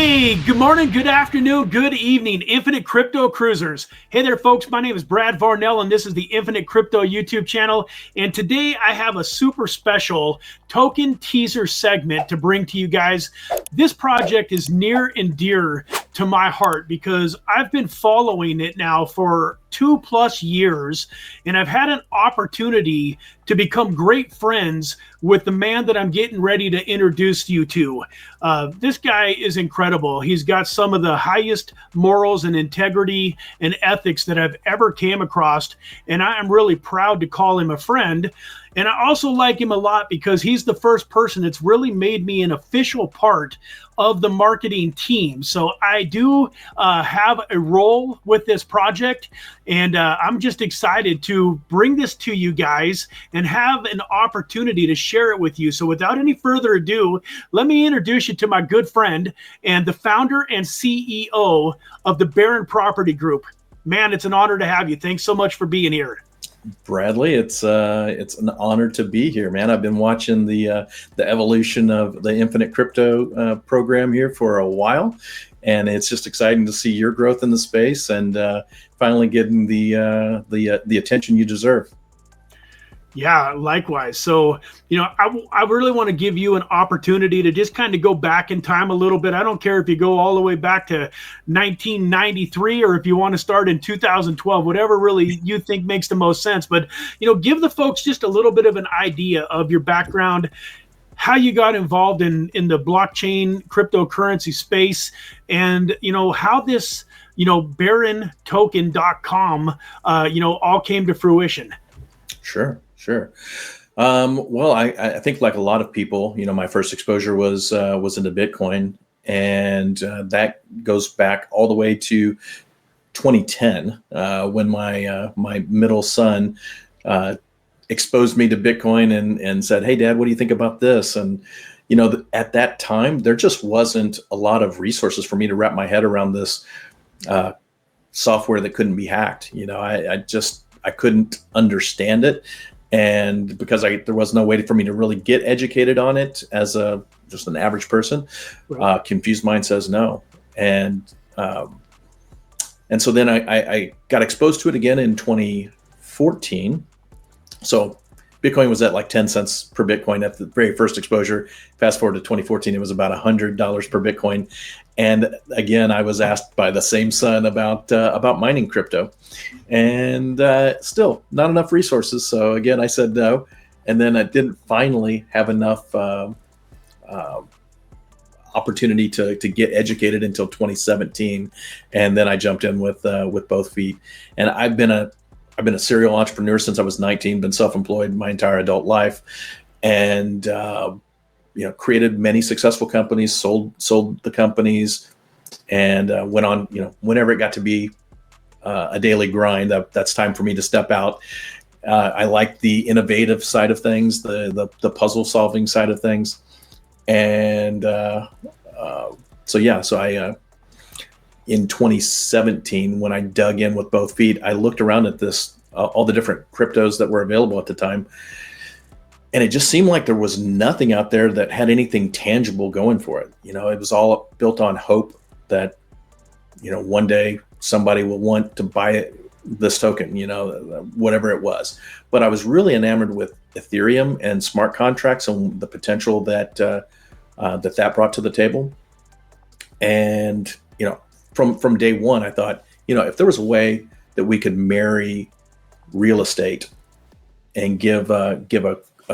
Hey, good morning, good afternoon, good evening, Infinite Crypto Cruisers. Hey there, folks. My name is Brad Varnell, and this is the Infinite Crypto YouTube channel. And today I have a super special token teaser segment to bring to you guys. This project is near and dear to my heart because I've been following it now for 2+ years, and I've had an opportunity to become great friends with the man that I'm getting ready to introduce you to. This guy is incredible. He's got some of the highest morals and integrity and ethics that I've ever came across, and I am really proud to call him a friend. And I also like him a lot because he's the first person that's really made me an official part of the marketing team. So I do have a role with this project, and I'm just excited to bring this to you guys and have an opportunity to share it with you. So without any further ado, let me introduce you to my good friend and the founder and CEO of the Barron Property Group. Man, it's an honor to have you. Thanks so much for being here. Bradley, it's an honor to be here, man. I've been watching the evolution of the Infinite Crypto program here for a while, and it's just exciting to see your growth in the space and finally getting the attention you deserve. Yeah, likewise. So, I really want to give you an opportunity to just kind of go back in time a little bit. I don't care if you go all the way back to 1993 or if you want to start in 2012, whatever really you think makes the most sense. But, give the folks just a little bit of an idea of your background, how you got involved in the blockchain cryptocurrency space, and, how this, BarronToken.com, all came to fruition. Sure. Well, I think like a lot of people, my first exposure was into Bitcoin, and that goes back all the way to 2010 when my middle son exposed me to Bitcoin and said, "Hey, Dad, what do you think about this?" And at that time, there just wasn't a lot of resources for me to wrap my head around this software that couldn't be hacked. I couldn't understand it. And because there was no way for me to really get educated on it as just an average person, right. Confused mind says no. And so then I got exposed to it again in 2014. So Bitcoin was at like 10 cents per Bitcoin at the very first exposure. Fast forward to 2014, it was about $100 per Bitcoin. And again, I was asked by the same son about mining crypto, and still not enough resources. So again, I said no, and then I didn't finally have enough opportunity to get educated until 2017, and then I jumped in with both feet. And I've been a serial entrepreneur since I was 19. Been self-employed my entire adult life, and created many successful companies, sold the companies, and went on, whenever it got to be a daily grind, that's time for me to step out. I like the innovative side of things, the puzzle solving side of things. And so I in 2017, when I dug in with both feet, I looked around at this, all the different cryptos that were available at the time. And it just seemed like there was nothing out there that had anything tangible going for it. It was all built on hope that, one day somebody will want to buy this token, whatever it was. But I was really enamored with Ethereum and smart contracts and the potential that that brought to the table. And, from day one, I thought, if there was a way that we could marry real estate and give a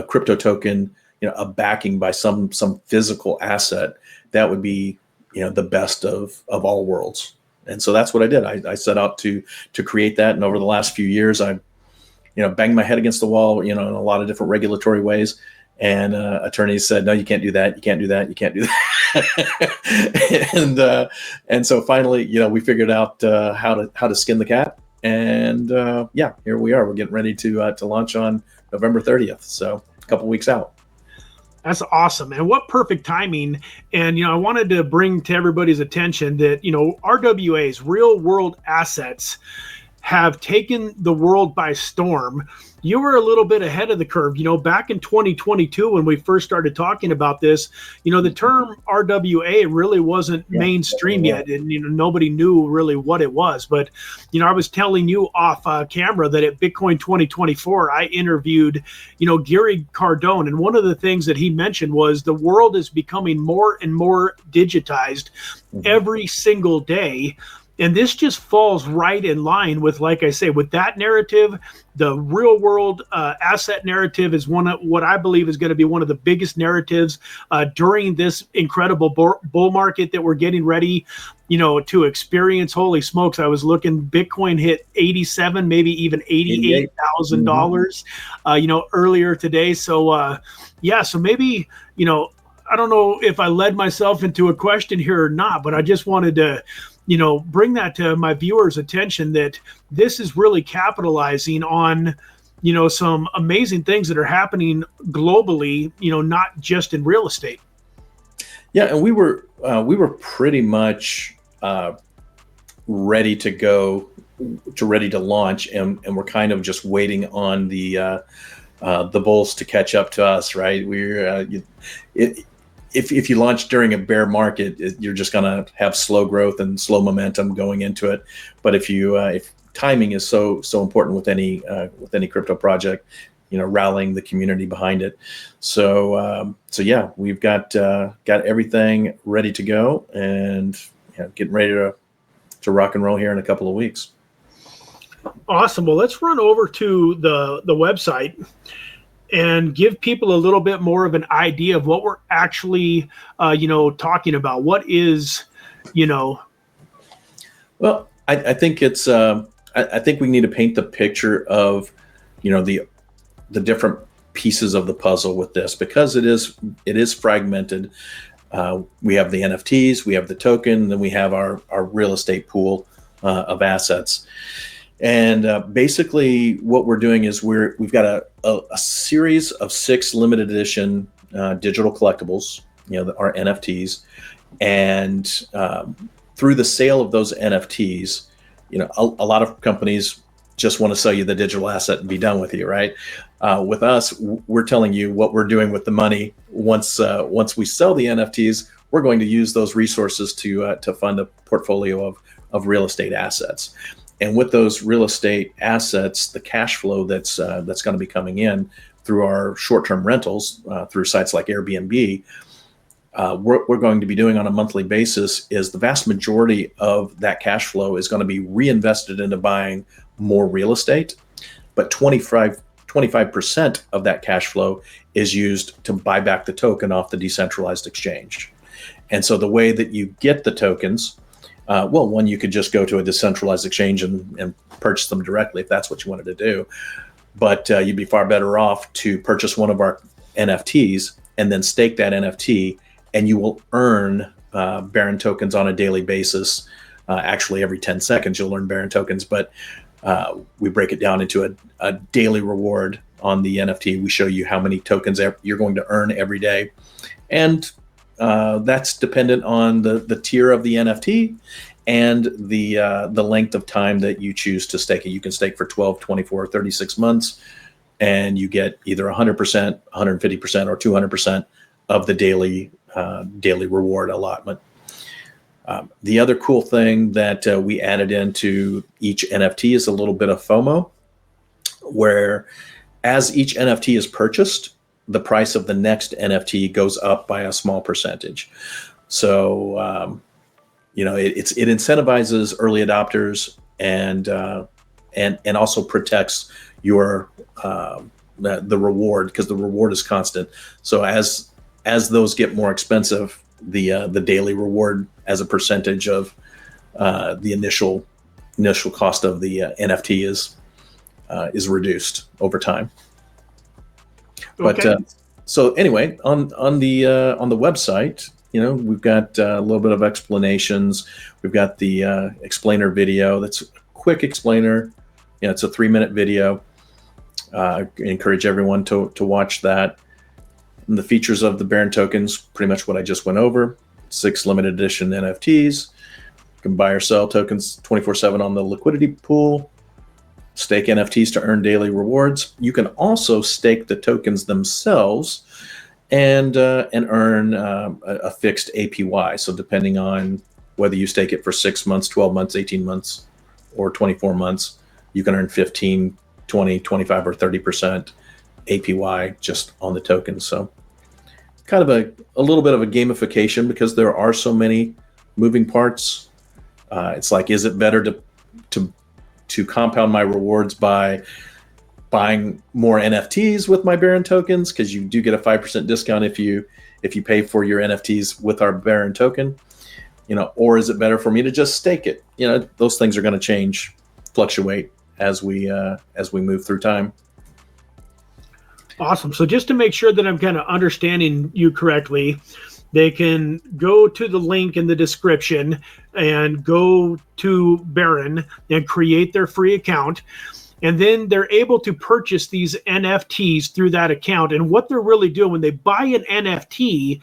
crypto token, a backing by some physical asset, that would be, the best of all worlds. And so that's what I did. I set out to create that. And over the last few years, I, banged my head against the wall, in a lot of different regulatory ways. And attorneys said, "No, you can't do that. You can't do that. You can't do that." and so finally, we figured out how to skin the cat. And here we are. We're getting ready to launch on November 30th. So a couple weeks out. That's awesome. And what perfect timing. And, I wanted to bring to everybody's attention that, RWAs, real world assets, have taken the world by storm. You were a little bit ahead of the curve. Back in 2022, when we first started talking about this, the term RWA really wasn't mainstream yet, and nobody knew really what it was. But I was telling you off camera that at Bitcoin 2024, I interviewed Gary Cardone, and one of the things that he mentioned was the world is becoming more and more digitized every single day. And this just falls right in line with, like I say, with that narrative. The real world asset narrative is one of what I believe is going to be one of the biggest narratives during this incredible bull market that we're getting ready, to experience. Holy smokes! I was looking, Bitcoin hit 87, maybe even $88,000, earlier today. So, so maybe I don't know if I led myself into a question here or not, but I just wanted to bring that to my viewers' attention, that this is really capitalizing on, some amazing things that are happening globally, not just in real estate. Yeah, and we were pretty much ready to go, ready to launch, and we're kind of just waiting on the bulls to catch up to us, right? If you launch during a bear market, you're just going to have slow growth and slow momentum going into it. But if timing is so important with any crypto project, rallying the community behind it. So yeah, we've got everything ready to go, and getting ready to rock and roll here in a couple of weeks. Awesome. Well, let's run over to the website and give people a little bit more of an idea of what we're actually, talking about. What is, Well, I think it's, I think we need to paint the picture of, the different pieces of the puzzle with this, because it is fragmented. We have the NFTs, we have the token, then we have our real estate pool of assets. And basically what we're doing is we've got a series of 6 limited edition digital collectibles, our NFTs. And through the sale of those NFTs, a lot of companies just want to sell you the digital asset and be done with you, right? With us, we're telling you what we're doing with the money. Once we sell the NFTs, we're going to use those resources to fund a portfolio of real estate assets. And with those real estate assets, the cash flow that's going to be coming in through our short-term rentals, through sites like Airbnb, we're going to be doing on a monthly basis is the vast majority of that cash flow is going to be reinvested into buying more real estate. But 25% of that cash flow is used to buy back the token off the decentralized exchange. And so the way that you get the tokens, one, you could just go to a decentralized exchange and purchase them directly if that's what you wanted to do. But you'd be far better off to purchase one of our NFTs and then stake that NFT, and you will earn Baron tokens on a daily basis. Actually, every 10 seconds, you'll earn Baron tokens. But we break it down into a daily reward on the NFT. We show you how many tokens you're going to earn every day. And that's dependent on the tier of the NFT and the length of time that you choose to stake it. You can stake for 12, 24, 36 months, and you get either 100%, 150%, or 200% of the daily reward allotment. The other cool thing that we added into each NFT is a little bit of FOMO, where as each NFT is purchased, the price of the next NFT goes up by a small percentage. So, it incentivizes early adopters and also protects your the reward, because the reward is constant. So as those get more expensive, the daily reward as a percentage of the initial cost of the NFT is reduced over time. Okay. But so anyway, on the website, we've got a little bit of explanations. We've got the explainer video. That's a quick explainer. It's a 3-minute video. I encourage everyone to watch that. And the features of the Baron tokens, pretty much what I just went over. 6 limited edition NFTs. You can buy or sell tokens 24/7 on the liquidity pool. stake NFTs to earn daily rewards. You can also stake the tokens themselves and earn a fixed APY. So depending on whether you stake it for 6 months, 12 months, 18 months, or 24 months, you can earn 15, 20, 25, or 30% APY just on the tokens. So kind of a little bit of a gamification because there are so many moving parts. It's like, is it better to compound my rewards by buying more NFTs with my Baron tokens, because you do get a 5% discount if you pay for your NFTs with our Baron token, or is it better for me to just stake it? Those things are going to change, fluctuate as we move through time. Awesome. So just to make sure that I'm kind of understanding you correctly, they can go to the link in the description and go to Baron and create their free account. And then they're able to purchase these NFTs through that account. And what they're really doing when they buy an NFT,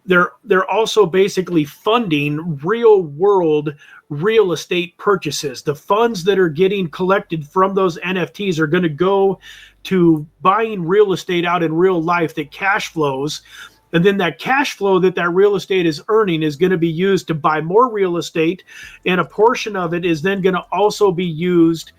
they're also basically funding real world real estate purchases. The funds that are getting collected from those NFTs are going to go to buying real estate out in real life that cash flows. And then that cash flow that real estate is earning is going to be used to buy more real estate. And a portion of it is then going to also be used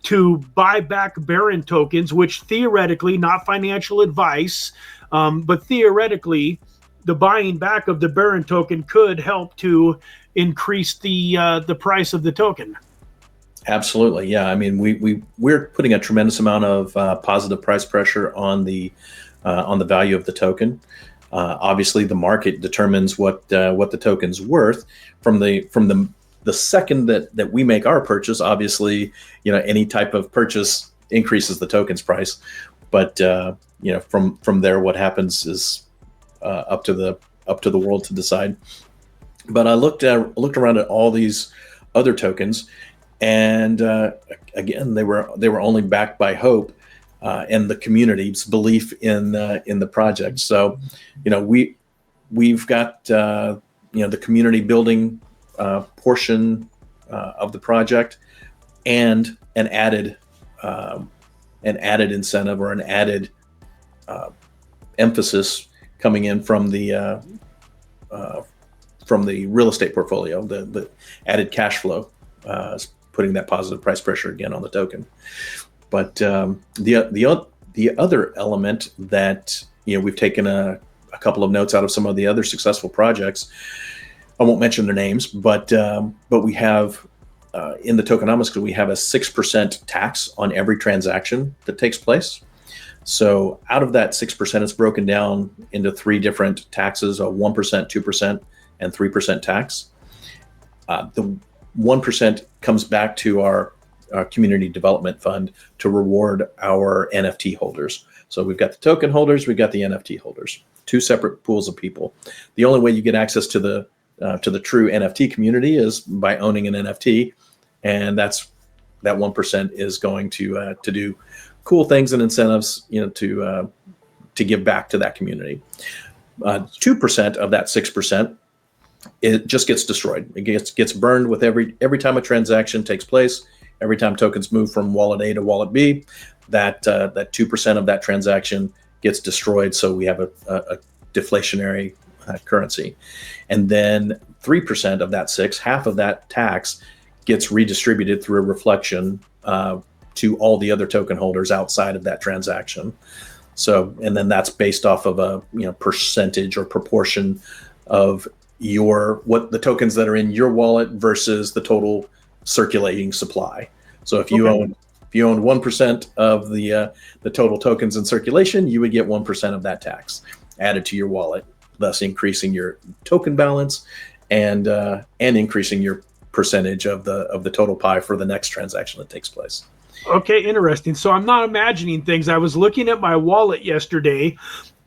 to buy back Baron tokens, which theoretically, not financial advice, but theoretically, the buying back of the Baron token could help to increase the price of the token. Absolutely, yeah. I mean, we're putting a tremendous amount of positive price pressure on the value of the token. Obviously, the market determines what the token's worth from the second that we make our purchase. Obviously, any type of purchase increases the token's price, but from there, what happens is up to the world to decide. But I looked around at all these other tokens, and again, they were only backed by hope and the community's belief in the project. So, we've got the community building portion of the project, and an added incentive or an added emphasis coming in from the real estate portfolio. The added cash flow is putting that positive price pressure again on the token. But the other element that we've taken a couple of notes out of some of the other successful projects. I won't mention their names, but we have in the Tokenomics, we have a 6% tax on every transaction that takes place. So out of that 6%, it's broken down into 3 different taxes: a 1%, 2%, and 3% tax. The 1% comes back to our community development fund to reward our NFT holders. So we've got the token holders, we've got the NFT holders, 2 separate pools of people. The only way you get access to the true NFT community is by owning an NFT, and that 1% is going to do cool things and incentives, to give back to that community. 2% of that 6%, it just gets destroyed. It gets burned with every time a transaction takes place. Every time tokens move from wallet A to wallet B, that 2% of that transaction gets destroyed. So we have a deflationary currency. And then 3% of that 6, half of that tax, gets redistributed through a reflection to all the other token holders outside of that transaction. So, and then that's based off of a percentage or proportion of what the tokens that are in your wallet versus the total circulating supply. So if you own 1% of the total tokens in circulation, you would get 1% of that tax added to your wallet, thus increasing your token balance and increasing your percentage of the total pie for the next transaction that takes place. Okay, interesting. So I'm not imagining things. I was looking at my wallet yesterday,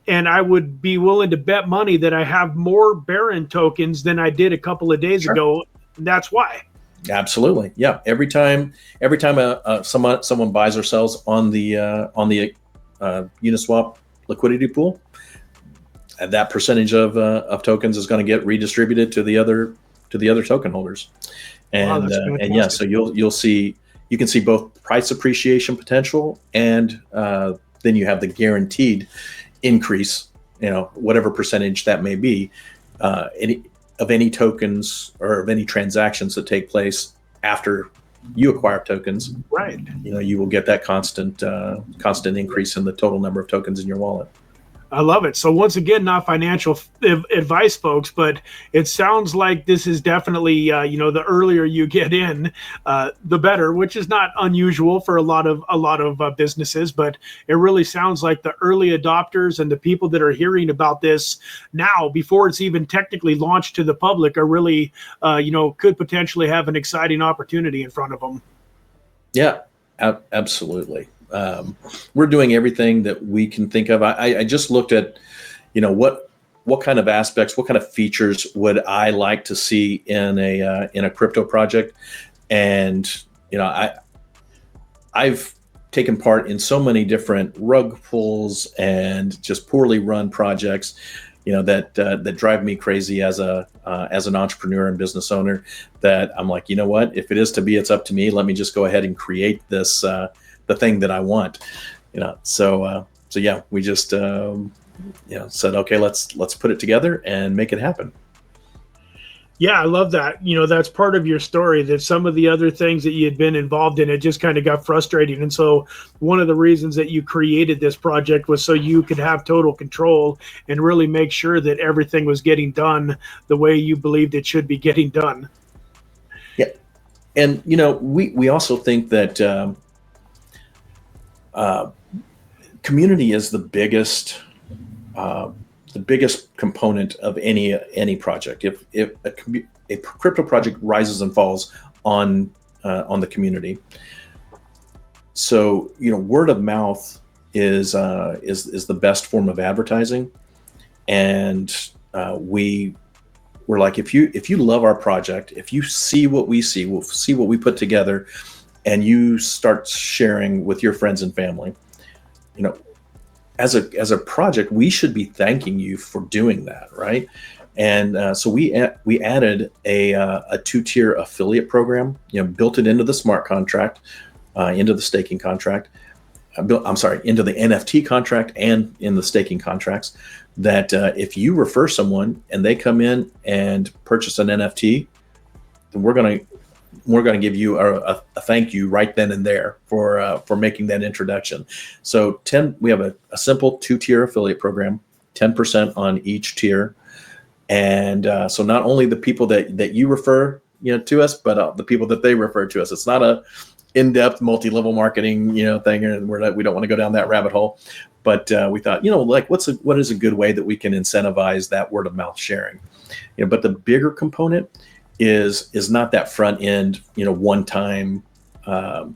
and I would be willing to bet money that I have more Baron tokens than I did a couple of days ago. And that's why. Absolutely, yeah. Every time someone buys or sells on the Uniswap liquidity pool, that percentage of tokens is going to get redistributed to the other token holders, and yeah. So you'll see you can see both price appreciation potential and then you have the guaranteed increase, whatever percentage that may be, of any tokens or of any transactions that take place after you acquire tokens. Right. You will get that constant increase in the total number of tokens in your wallet. I love it. So once again, not financial advice, folks, but it sounds like this is definitely, the earlier you get in, the better, which is not unusual for a lot of businesses. But it really sounds like the early adopters and the people that are hearing about this now, before it's even technically launched to the public, are really, could potentially have an exciting opportunity in front of them. Yeah, absolutely. We're doing everything that we can think of. I just looked at, what kind of aspects, what kind of features would I like to see in a crypto project, and I've taken part in so many different rug pulls and just poorly run projects, that drive me crazy as an entrepreneur and business owner. That I'm like, what? If it is to be, it's up to me. Let me just go ahead and create this. The thing that I want, So yeah, we just said, okay, let's put it together and make it happen. Yeah, I love that. That's part of your story, that some of the other things that you had been involved in, it just kind of got frustrating. And so one of the reasons that you created this project was so you could have total control and really make sure that everything was getting done the way you believed it should be getting done. Yeah. And, we also think that, community is the biggest component of any project. If a crypto project rises and falls on the community, so word of mouth is the best form of advertising, and we're like, if you love our project, if you see what we see, we'll see what we put together, and you start sharing with your friends and family, as a project, we should be thanking you for doing that, right? And so we added a 2-tier affiliate program, built it into the smart contract, into the staking contract. Into the NFT contract and in the staking contracts. That if you refer someone and they come in and purchase an NFT, then we're going to give you a thank you right then and there for making that introduction. So we have a simple 2-tier affiliate program, 10% on each tier. And so not only the people that you refer to us, but the people that they refer to us. It's not a in-depth multi-level marketing thing, and we don't want to go down that rabbit hole. But we thought, what is a good way that we can incentivize that word of mouth sharing? But the bigger component is not that front end, one time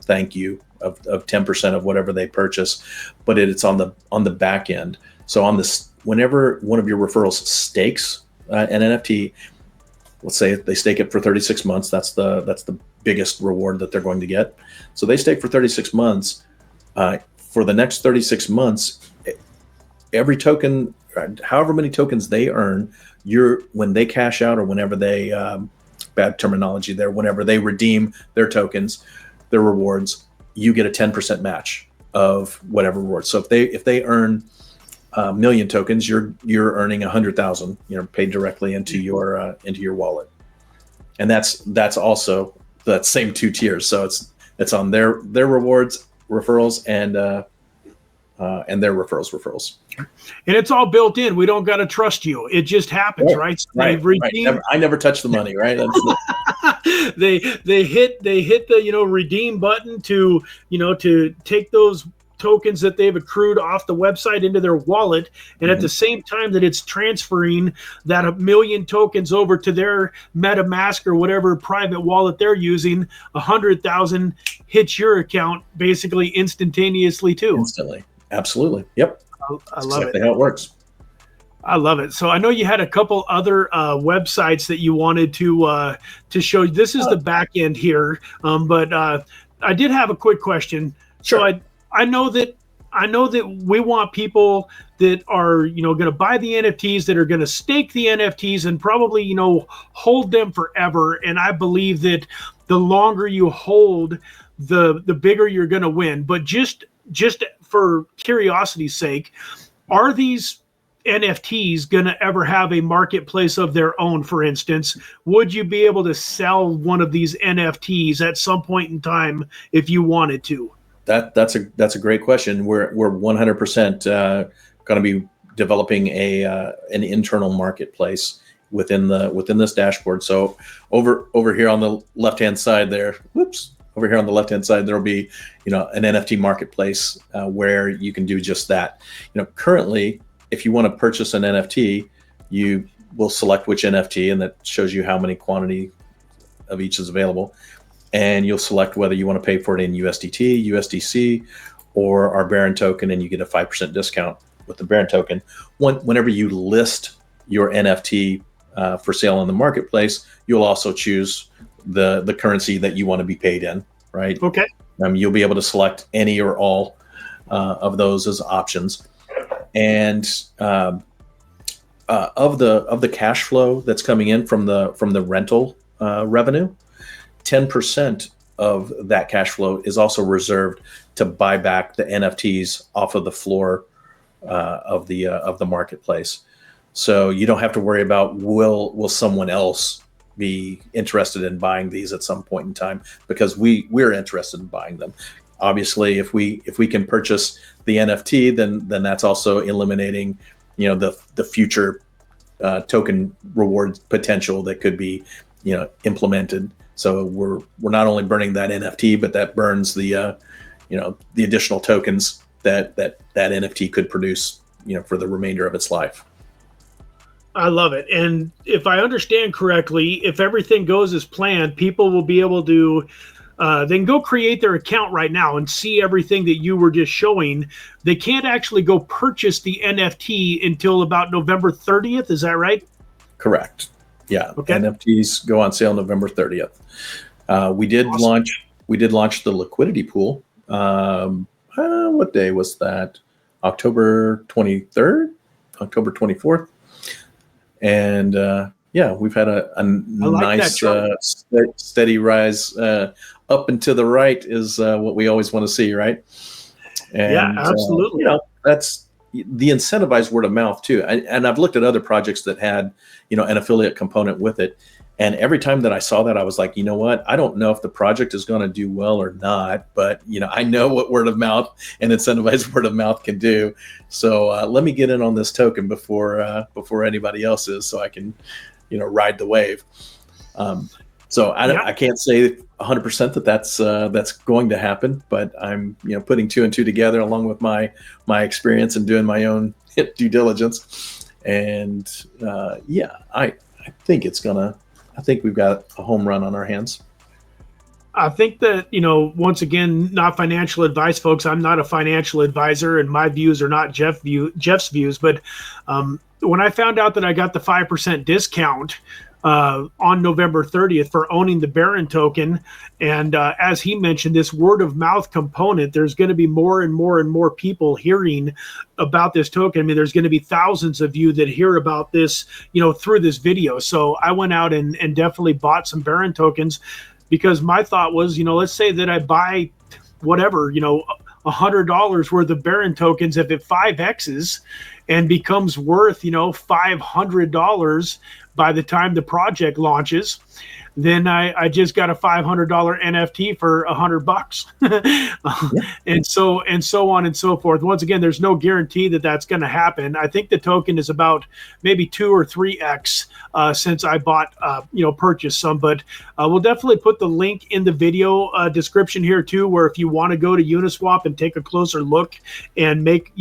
thank you of 10% of whatever they purchase, but it's on the back end. So whenever one of your referrals stakes an NFT, let's say they stake it for 36 months, that's the biggest reward that they're going to get. So they stake for 36 months. For the next 36 months, every token, however many tokens they earn, when they cash out or whenever they bad terminology there, whenever they redeem their tokens, their rewards, you get a 10% match of whatever reward. So if they earn a million tokens, you're earning 100,000, paid directly into your wallet. And that's also that same 2 tiers. So it's on their rewards, referrals, and their referrals. And it's all built in. We don't got to trust you. It just happens, right? So right. I never touch the money, right? They hit the redeem button to take those tokens that they've accrued off the website into their wallet, and at the same time that it's transferring that 1 million tokens over to their MetaMask or whatever private wallet they're using, 100,000 hits your account basically instantaneously too. Instantly, absolutely, yep. I love exactly how it works. I love it. So I know you had a couple other websites that you wanted to show. This is the back end here, but I did have a quick question. Sure. So I know that we want people that are going to buy the NFTs, that are going to stake the NFTs and probably hold them forever. And I believe that the longer you hold the bigger you're going to win. But just for curiosity's sake, are these NFTs going to ever have a marketplace of their own? For instance, would you be able to sell one of these NFTs at some point in time if you wanted to? That's a great question. We're 100% going to be developing an internal marketplace within this dashboard. So over here on the left hand side there, over here on the left hand side, there'll be an NFT marketplace where you can do just that. Currently, if you want to purchase an NFT, you will select which NFT, and that shows you how many quantity of each is available. And you'll select whether you want to pay for it in USDT, USDC, or our Baron token, and you get a 5% discount with the Baron token. Whenever you list your NFT for sale on the marketplace, you'll also choose the currency that you want to be paid in, right? Okay. You'll be able to select any or all of those as options. And of the cash flow that's coming in from the rental revenue, 10% of that cash flow is also reserved to buy back the NFTs off of the floor of the marketplace. So you don't have to worry about will someone else be interested in buying these at some point in time, because we're interested in buying them. Obviously, if we can purchase the NFT, then that's also eliminating the future token reward potential that could be implemented. So we're not only burning that NFT, but that burns the additional tokens that NFT could produce for the remainder of its life. I love it. And if I understand correctly, if everything goes as planned, people will be able to they can go create their account right now and see everything that you were just showing. They can't actually go purchase the NFT until about November 30th. Is that right? Correct. Yeah. Okay. NFTs go on sale November 30th. We did launch the liquidity pool. What day was that? October 23rd, October 24th. And we've had a nice steady rise up and to the right is what we always want to see, right? And, yeah, absolutely. That's the incentivized word of mouth too. And I've looked at other projects that had an affiliate component with it. And every time that I saw that, I was like, you know what? I don't know if the project is going to do well or not, but I know what word of mouth and incentivized word of mouth can do. So let me get in on this token before anybody else is, so I can, ride the wave. So I can't say 100% that's going to happen, but I'm putting two and two together along with my experience and doing my own due diligence, and I think we've got a home run on our hands. I think that, once again, not financial advice, folks. I'm not a financial advisor, and my views are not Jeff's views. But when I found out that I got the 5% discount on November 30th for owning the Baron token, and as he mentioned, this word of mouth component, there's going to be more and more and more people hearing about this token. I mean, there's going to be thousands of you that hear about this, through this video. So I went out and definitely bought some Baron tokens, because my thought was, let's say that I buy whatever, $100 worth of Baron tokens. If it 5x's and becomes worth, $500 by the time the project launches, then I just got a $500 NFT for $100. And so on and so forth. Once again, there's no guarantee that that's going to happen. I think the token is about maybe 2 or 3x since I bought, purchased some. But we'll definitely put the link in the video description here too, where if you want to go to Uniswap and take a closer look and make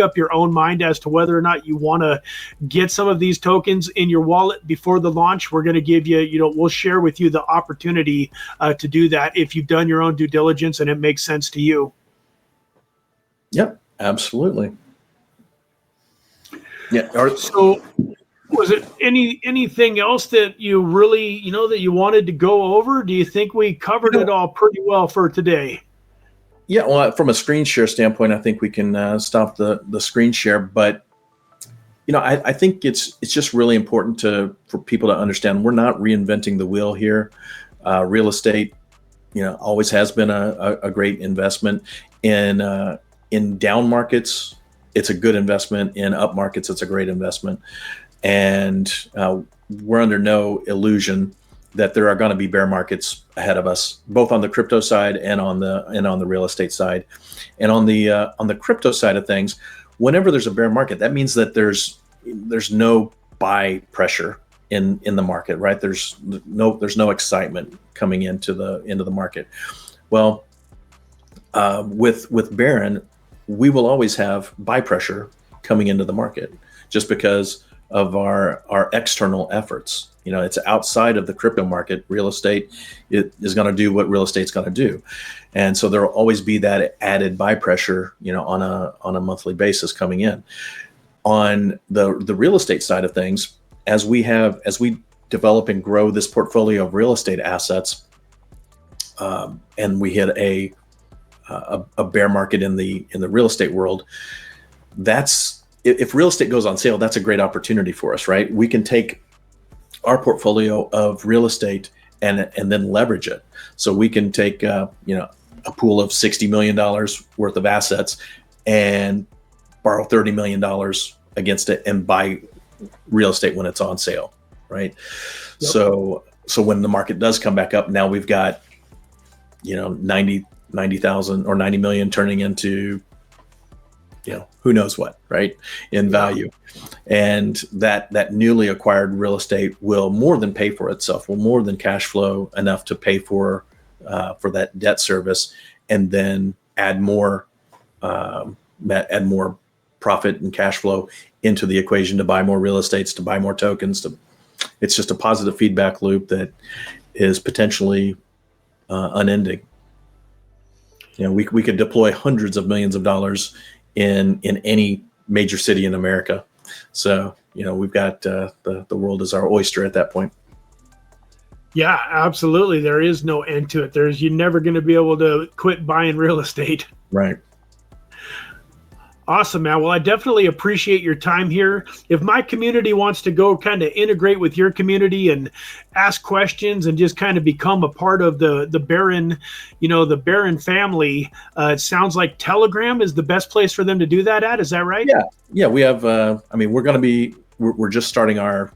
up your own mind as to whether or not you want to get some of these tokens in your wallet before the launch, we're going to give you, we'll share with you the opportunity to do that if you've done your own due diligence and it makes sense to you. Yep, absolutely. Yeah. So was it anything else that you really, that you wanted to go over? Do you think we covered it all pretty well for today? Yeah, well, from a screen share standpoint, I think we can stop the screen share, but I think it's just really important for people to understand we're not reinventing the wheel here. Real estate always has been a great investment. In down markets, it's a good investment. In up markets, it's a great investment. And we're under no illusion that there are going to be bear markets ahead of us, both on the crypto side and on the real estate side. And on the crypto side of things, whenever there's a bear market, that means that there's no buy pressure in the market, right? There's no excitement coming into the market. Well, with Barron, we will always have buy pressure coming into the market just because of our external efforts. It's outside of the crypto market. Real estate is going to do what real estate's going to do. And so there will always be that added buy pressure, on a monthly basis coming in. On the real estate side of things, as we develop and grow this portfolio of real estate assets, and we hit a bear market in the real estate world, if real estate goes on sale, that's a great opportunity for us, right? We can take our portfolio of real estate and then leverage it. So we can take a pool of $60 million worth of assets and borrow $30 million against it and buy real estate when it's on sale, right? Yep. So when the market does come back up, now we've got 90,000 or 90 million turning into who knows what, right, in value. And that newly acquired real estate will more than pay for itself, will more than cash flow enough to pay for that debt service, and then add more profit and cash flow into the equation to buy more real estates, to buy more tokens. It's just a positive feedback loop that is potentially unending. We could deploy hundreds of millions of dollars in any major city in America. So, we've got the world is our oyster at that point. Yeah, absolutely. There is no end to it. You're never going to be able to quit buying real estate. Right. Awesome, man. Well, I definitely appreciate your time here. If my community wants to go kind of integrate with your community and ask questions and just kind of become a part of the Barron, the Barron family, it sounds like Telegram is the best place for them to do that at. Is that right? Yeah. We have. We're just starting our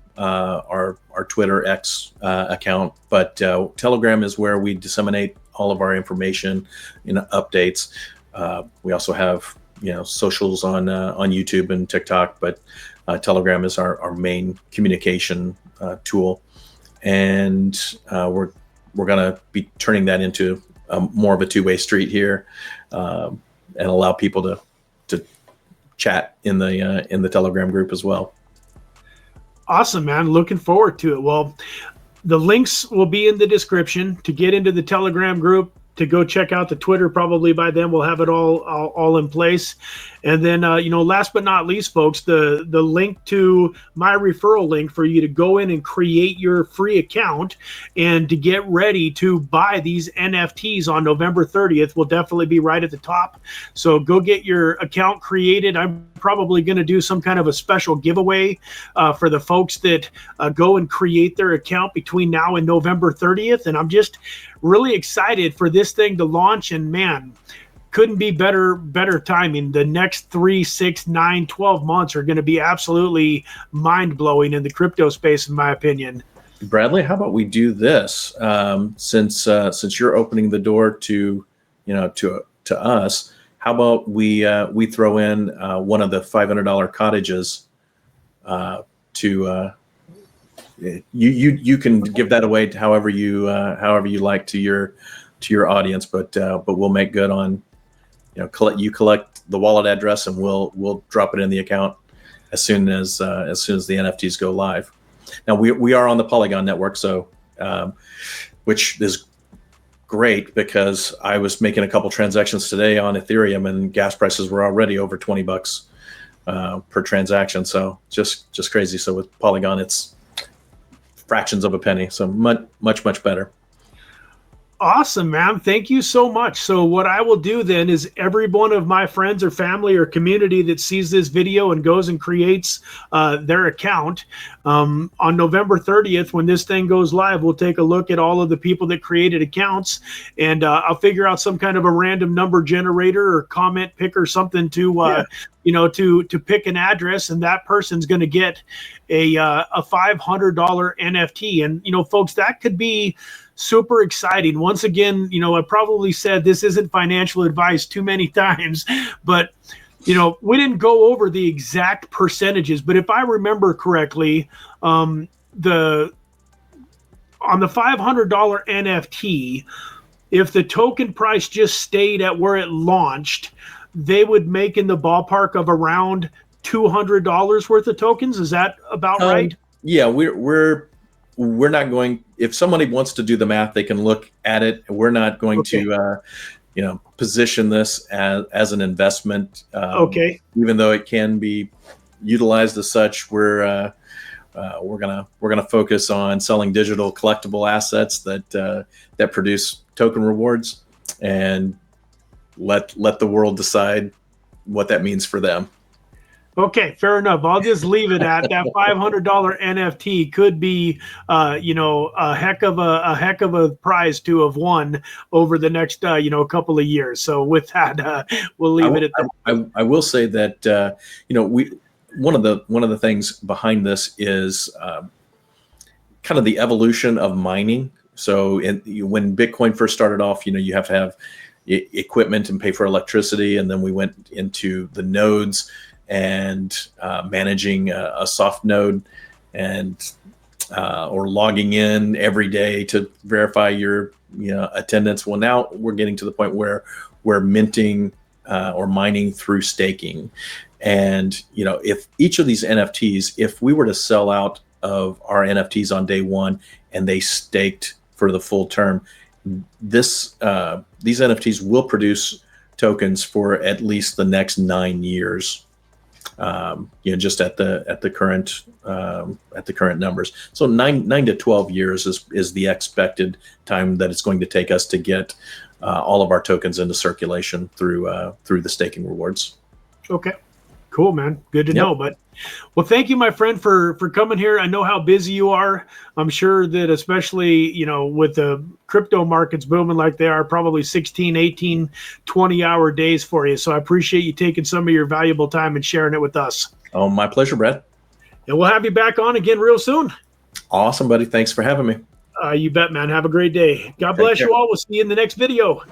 Twitter X account, but Telegram is where we disseminate all of our information, updates. We also have socials on YouTube and TikTok, but Telegram is our main communication tool, and we're going to be turning that into more of a two-way street here, and allow people to chat in the Telegram group as well. Awesome, man. Looking forward to it. Well, the links will be in the description to get into the Telegram group, to go check out the Twitter. Probably by then we'll have it all in place. And then, last but not least, folks, the link to my referral link for you to go in and create your free account and to get ready to buy these NFTs on November 30th will definitely be right at the top. So go get your account created. I'm probably going to do some kind of a special giveaway for the folks that go and create their account between now and November 30th. And I'm just really excited for this thing to launch, and man, couldn't be better timing. The next 3, 6, 9, 12 months are going to be absolutely mind-blowing in the crypto space, in my opinion. Bradley, how about we do this? Since you're opening the door to us, how about we throw in one of the $500 cottages to you can give that away to however you like to your audience, but we'll make good on collect the wallet address, and we'll drop it in the account as soon as the NFTs go live. Now we are on the Polygon network, so which is great because I was making a couple transactions today on Ethereum and gas prices were already over $20 per transaction. So just crazy. So with Polygon, it's fractions of a penny. So much better. Awesome, man. Thank you so much. So what I will do then is every one of my friends or family or community that sees this video and goes and creates their account on November 30th, when this thing goes live, we'll take a look at all of the people that created accounts, and I'll figure out some kind of a random number generator or comment pick or something to to pick an address, and that person's going to get a $500 NFT. And folks, that could be super exciting. Once again, I probably said this isn't financial advice too many times, but we didn't go over the exact percentages. But if I remember correctly, on the $500 NFT, if the token price just stayed at where it launched, they would make in the ballpark of around $200 worth of tokens. Is that about right? Yeah, we're not going. If somebody wants to do the math, they can look at it. We're not going to, position this as an investment. Even though it can be utilized as such, we're gonna focus on selling digital collectible assets that produce token rewards, and let the world decide what that means for them. Okay, fair enough. I'll just leave it at that. $500 NFT could be, a heck of a prize to have won over the next, couple of years. So with that, we'll leave it at that. I will say that one of the things behind this is kind of the evolution of mining. So when Bitcoin first started off, you have to have equipment and pay for electricity, and then we went into the nodes and managing a soft node and or logging in every day to verify your attendance. Well, now we're getting to the point where we're minting or mining through staking. And if each of these NFTs, if we were to sell out of our NFTs on day one and they staked for the full term, these NFTs will produce tokens for at least the next 9 years. Just at the current numbers. So 9 to 12 years is the expected time that it's going to take us to get all of our tokens into circulation through the staking rewards. Okay. Cool, man. Good to know. But well, thank you, my friend, for coming here. I know how busy you are. I'm sure that especially, with the crypto markets booming like they are, probably 16, 18, 20-hour days for you. So I appreciate you taking some of your valuable time and sharing it with us. Oh, my pleasure, Brad. And we'll have you back on again real soon. Awesome, buddy. Thanks for having me. You bet, man. Have a great day. God bless you all. We'll see you in the next video.